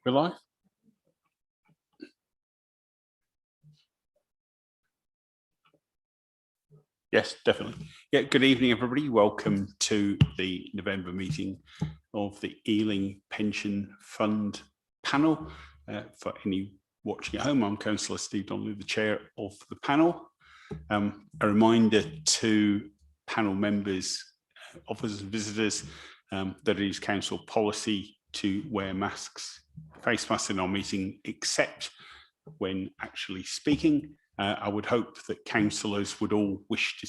We're live? Yes, definitely. Yeah, good evening, everybody. Welcome to the November meeting of the Ealing Pension Fund panel. For any watching at home, I'm Councillor Steve Donnelly, the chair of the panel. A reminder to panel members, officers and visitors, that it is council policy to wear face masks in our meeting, except when actually speaking. I would hope that councillors would all wish to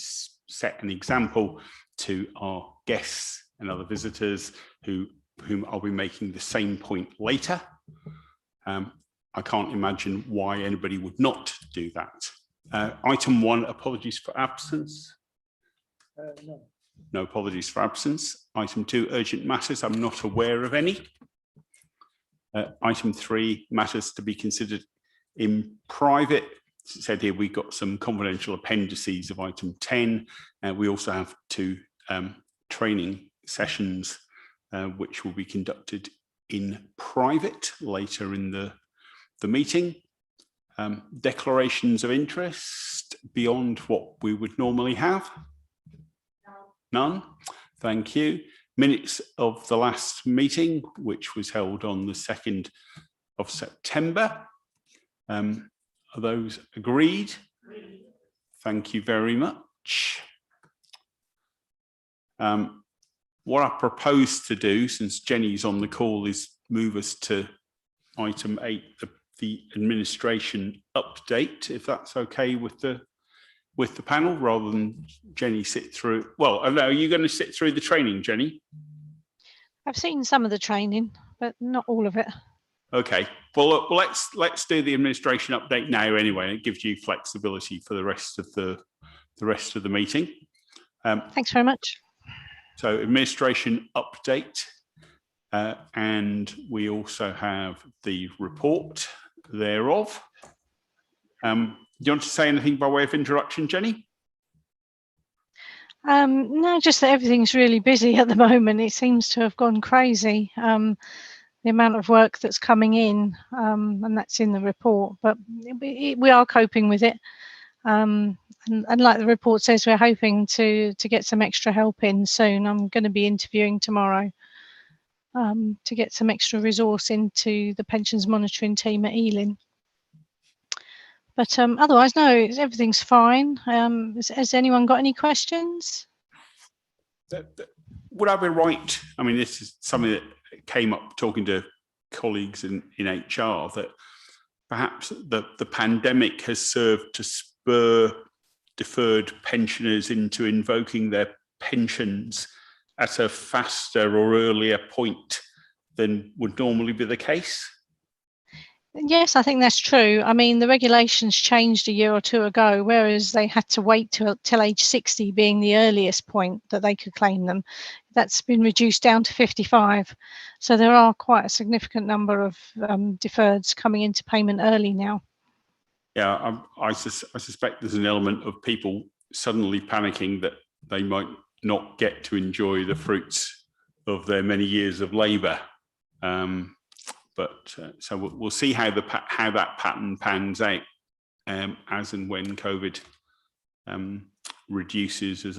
set an example to our guests and other visitors whom I'll be making the same point later. I can't imagine why anybody would not do that. Item 1, apologies for absence. No apologies for absence. Item 2, urgent matters. I'm not aware of any. Item 3, matters to be considered in private. As it said here, we've got some confidential appendices of item 10. We also have 2 training sessions which will be conducted in private later in the meeting. Declarations of interest beyond what we would normally have? None. Thank you. Minutes of the last meeting, which was held on the 2nd of September. Are those agreed? Thank you very much. What I propose to do, since Jenny's on the call, is move us to item 8, the administration update, if that's okay with the panel, rather than Jenny sit through. Well, are you going to sit through the training, Jenny? I've seen some of the training, but not all of it. Okay, well, look, let's do the administration update now anyway. It gives you flexibility for the rest of the meeting. Thanks very much. So, administration update, and we also have the report thereof. Do you want to say anything by way of introduction, Jenny? No, just that everything's really busy at the moment. It seems to have gone crazy. The amount of work that's coming in, and that's in the report, but we are coping with it. And like the report says, we're hoping to get some extra help in soon. I'm going to be interviewing tomorrow to get some extra resource into the pensions monitoring team at Ealing. But otherwise, no, everything's fine. Has anyone got any questions? Would I be right? I mean, this is something that came up talking to colleagues in HR, that perhaps the pandemic has served to spur deferred pensioners into invoking their pensions at a faster or earlier point than would normally be the case? Yes, I think that's true. I mean, the regulations changed a year or 2 ago, whereas they had to wait till age 60 being the earliest point that they could claim them. That's been reduced down to 55. So there are quite a significant number of deferreds coming into payment early now. Yeah, I suspect there's an element of people suddenly panicking that they might not get to enjoy the fruits of their many years of labour. So we'll see how that pattern pans out as and when COVID reduces as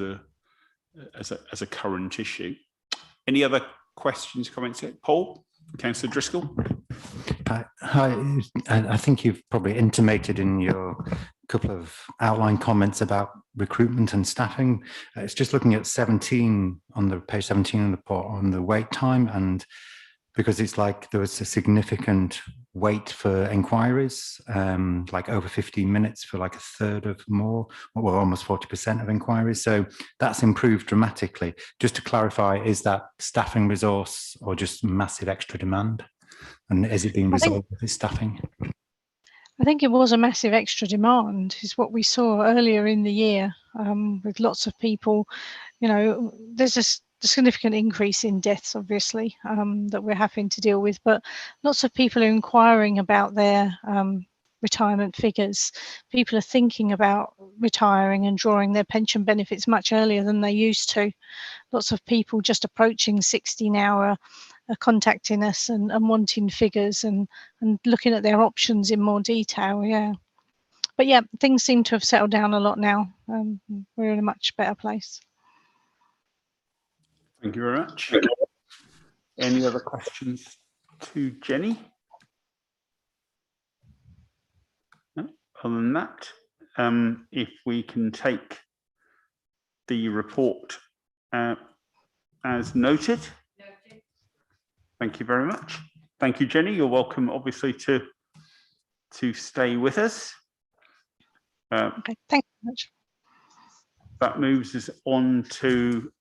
a current issue. Any other questions, comments? Paul, Councillor Driscoll. Hi, I think you've probably intimated in your couple of outline comments about recruitment and staffing. It's just looking at 17 on the page 17 on the report on the wait time, and because it's like there was a significant wait for inquiries, like over 15 minutes for like a third of more, well, almost 40% of inquiries. So that's improved dramatically. Just to clarify, is that staffing resource or just massive extra demand? And is it being resolved with its staffing? I think it was a massive extra demand, is what we saw earlier in the year, with lots of people. You know, there's a significant increase in deaths, obviously, that we're having to deal with, but lots of people are inquiring about their retirement figures. People are thinking about retiring and drawing their pension benefits much earlier than they used to. Lots of people just approaching 60 now are are contacting us and wanting figures and looking at their options in more detail. Yeah, but yeah, things seem to have settled down a lot now. We're in a much better place. Thank you very much. Any other questions to Jenny? No? Other than that, if we can take the report as noted. Thank you very much. Thank you, Jenny. You're welcome, obviously, to stay with us. Okay, thank you very much. That moves us on to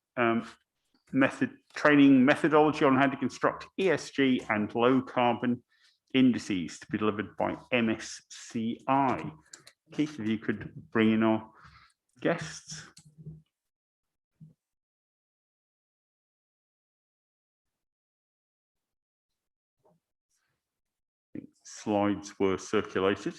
training methodology on how to construct ESG and low carbon indices to be delivered by MSCI. Keith, if you could bring in our guests. Slides were circulated.